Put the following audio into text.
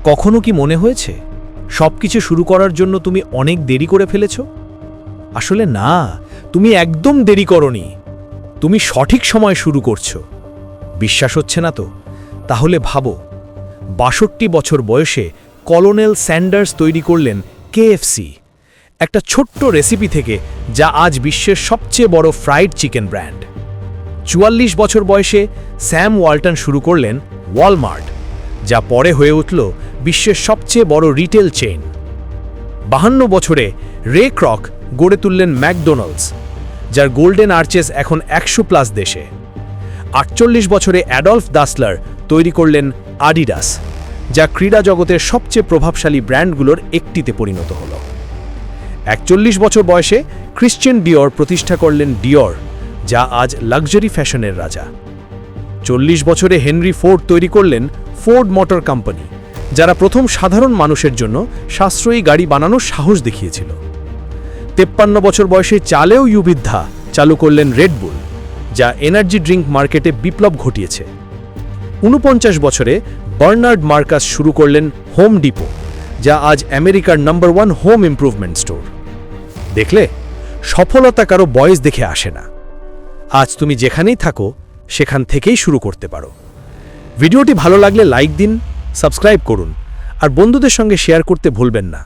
কখনো কি মনে হয়েছে সবকিছু শুরু করার জন্য তুমি অনেক দেরি করে ফেলেছ? আসলে না, তুমি একদম দেরি করনি। তুমি সঠিক সময় শুরু করছো। বিশ্বাস হচ্ছে না তো? তাহলে ভাবো, ৬২ বছর বয়সে কলোনেল স্যান্ডার্স তৈরি করলেন কেএফসি, একটা ছোট্ট রেসিপি থেকে, যা আজ বিশ্বের সবচেয়ে বড় ফ্রাইড চিকেন ব্র্যান্ড। ৪৪ বছর বয়সে স্যাম ওয়ালটন শুরু করলেন ওয়ালমার্ট, যা পরে হয়ে উঠল বিশ্বের সবচেয়ে বড় রিটেল চেইন। ৫২ বছরে রে ক্রক গড়ে তুললেন ম্যাকডোনাল্ডস, যার গোল্ডেন আর্চেস এখন ১০০+ দেশে। ৪৮ বছরে অ্যাডলফ দাসলার তৈরি করলেন আডিডাস, যা ক্রীড়া জগতের সবচেয়ে প্রভাবশালী ব্র্যান্ডগুলোর একটিতে পরিণত হল। ৪১ বছর বয়সে ক্রিশ্চিয়ান ডিওর প্রতিষ্ঠা করলেন ডিওর, যা আজ লাক্সারি ফ্যাশনের রাজা। ৪০ বছরে হেনরি ফোর্ড তৈরি করলেন ফোর্ড মোটর কোম্পানি, যারা প্রথম সাধারণ মানুষের জন্য সাশ্রয়ী গাড়ি বানানোর সাহস দেখিয়েছিল। ৫৩ বছর বয়সে চালেও ইউবিদ্ধা চালু করলেন রেডবুল, যা এনার্জি ড্রিঙ্ক মার্কেটে বিপ্লব ঘটিয়েছে। ৪৯ বছরে বার্নার্ড মার্কাস শুরু করলেন হোম ডিপো, যা আজ আমেরিকার নম্বর 1 হোম ইমপ্রুভমেন্ট স্টোর। দেখলে, সফলতা কারো বয়স দেখে আসে না। আজ তুমি যেখানেই থাকো সেখান থেকেই শুরু করতে পারো। ভিডিওটি ভালো লাগলে লাইক দিন, সাবস্ক্রাইব করুন আর বন্ধুদের সঙ্গে শেয়ার করতে ভুলবেন না।